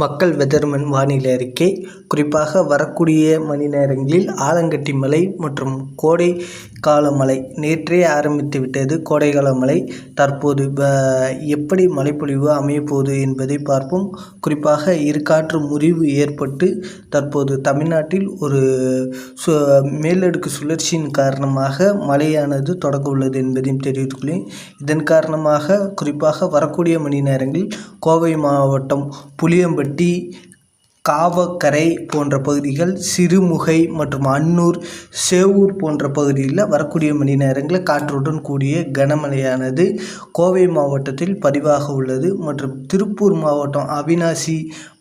மக்கள் வெதர்மன் வானிலை அறிக்கை. குறிப்பாக வரக்கூடிய மணி நேரங்களில் ஆலங்கட்டி மழை மற்றும் கோடை கால மழை நேற்றே ஆரம்பித்து விட்டது. கோடைக்கால மழை தற்போது எப்படி மழைப்பொழிவு அமையப்போகுது என்பதை பார்ப்போம். குறிப்பாக இருகாற்று முறிவு ஏற்பட்டு தற்போது தமிழ்நாட்டில் ஒரு மேலடுக்கு சுழற்சியின் காரணமாக மழையானது தொடங்க உள்ளது என்பதையும் தெரிவித்துள்ளேன். இதன் காரணமாக குறிப்பாக வரக்கூடிய மணி நேரங்களில் கோவை மாவட்டம் புளியம்பட்டி, காவக்கரை போன்ற பகுதிகள், சிறுமுகை மற்றும் அன்னூர், சேவூர் போன்ற பகுதிகளில் வரக்கூடிய மணி நேரங்களில் காற்றுடன் கூடிய கனமழையானது கோவை மாவட்டத்தில் பதிவாக உள்ளது. மற்றும் திருப்பூர் மாவட்டம் அவிநாசி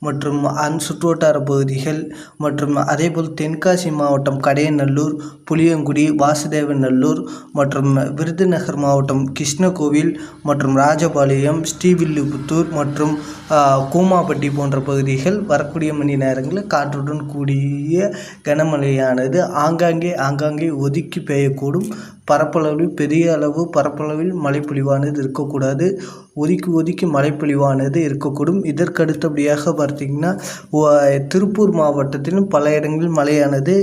மற்றும் சுற்றுவட்டார பகுதிகள் மற்றும் அதேபோல் தென்காசி மாவட்டம் கடையநல்லூர், புளியங்குடி, வாசுதேவநல்லூர் மற்றும் விருதுநகர் மாவட்டம் கிருஷ்ணகோவில் மற்றும் ராஜபாளையம், ஸ்ரீவில்லிபுத்தூர் மற்றும் கூமாப்பட்டி போன்ற பகுதிகள் வரக்கூடிய மணி நேரங்களில் காற்றுடன் கூடிய கனமழையானது ஆங்காங்கே ஒதுக்கி பெய்யக்கூடும். பரப்பளவில் பெரிய அளவு பரப்பளவில் மழைப்பொழிவானது இருக்கக்கூடாது. ஒதுக்கி மழைப்பொழிவானது இருக்கக்கூடும். இதற்கு அடுத்தபடியாக பார்த்திங்கன்னா திருப்பூர் மாவட்டத்திலும் பல இடங்களில் மழையானது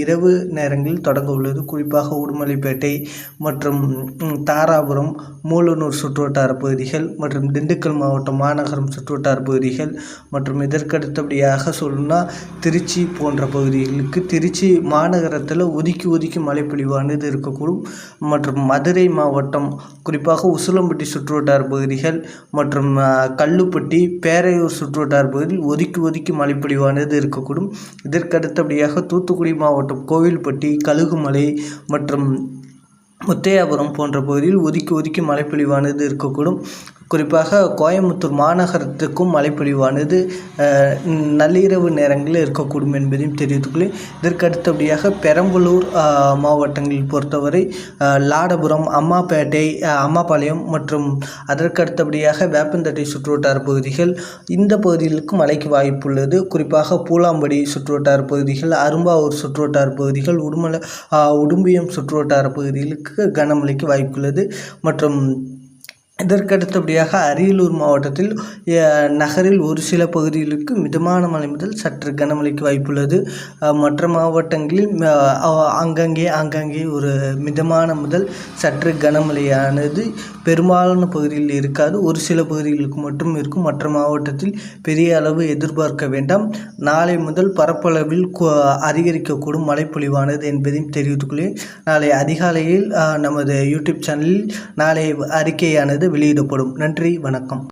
இரவு நேரங்களில் தொடங்க உள்ளது. குறிப்பாக உடுமலைப்பேட்டை மற்றும் தாராபுரம், மூலனூர் சுற்றுவட்டார பகுதிகள் மற்றும் திண்டுக்கல் மாவட்டம் மாநகரம் சுற்றுவட்டார பகுதிகள் மற்றும் இதற்கு அடுத்தபடியாக சொல்லணும்னா திருச்சி போன்ற பகுதிகளுக்கு, திருச்சி மாநகரத்தில் ஒதுக்கி மழைப்பொழிவானது இருக்கக்கூடும். மற்றும் மதுரை மாவட்டம் குறிப்பாக உசிலம்பட்டி சுற்றுவட்டார பகுதிகள் மற்றும் கல்லுப்பட்டி, பேரையூர் சுற்றுவட்டார பகுதியில் ஒதுக்கி மழைப்பொழிவானது இருக்கக்கூடும். இதற்கு அடுத்தபடியாக தூத்துக்குடி மாவட்டம் கோவில்பட்டி, கழுகுமலை மற்றும் முத்தையாபுரம் போன்ற பகுதியில் ஒதுக்கி மழைப்பொழிவானது இருக்கக்கூடும். குறிப்பாக கோயம்புத்தூர் மாநகரத்துக்கும் மழைப்பொழிவானது நள்ளிரவு நேரங்களில் இருக்கக்கூடும் என்பதையும் தெரிவித்துக்கொள்ளேன். இதற்கு அடுத்தபடியாக பெரம்பலூர் மாவட்டங்களில் பொறுத்தவரை லாடபுரம், அம்மாப்பேட்டை, அம்மாபாளையம் மற்றும் அதற்கு அடுத்தபடியாக வேப்பந்தட்டை சுற்றுவட்டார பகுதிகள், இந்த பகுதிகளுக்கு மழைக்கு வாய்ப்புள்ளது. குறிப்பாக பூலாம்படி சுற்றுவட்டார பகுதிகள், அரும்பாவூர் சுற்றுவட்டார பகுதிகள், உடும்பியம் சுற்றுவட்டார பகுதிகளுக்கு கனமழைக்கு வாய்ப்புள்ளது. மற்றும் இதற்கு அடுத்தபடியாக அரியலூர் மாவட்டத்தில் நகரில் ஒரு சில பகுதிகளுக்கு மிதமான மழை முதல் சற்று கனமழைக்கு வாய்ப்புள்ளது. மற்ற மாவட்டங்களில் ஆங்காங்கே ஒரு மிதமான முதல் சற்று கனமழையானது பெரும்பாலான பகுதியில் இருக்காது. ஒரு சில பகுதிகளுக்கு மட்டும் இருக்கும். மற்ற மாவட்டத்தில் பெரிய அளவு எதிர்பார்க்க வேண்டாம். நாளை முதல் பரப்பளவில் அதிகரிக்கக்கூடும் மழைப்பொழிவானது என்பதையும் தெரிவித்துக்கொள்ளேன். நாளை அதிகாலையில் நமது யூடியூப் சேனலில் நாளை அறிக்கையானது வெளியிடப்படும். நன்றி, வணக்கம்.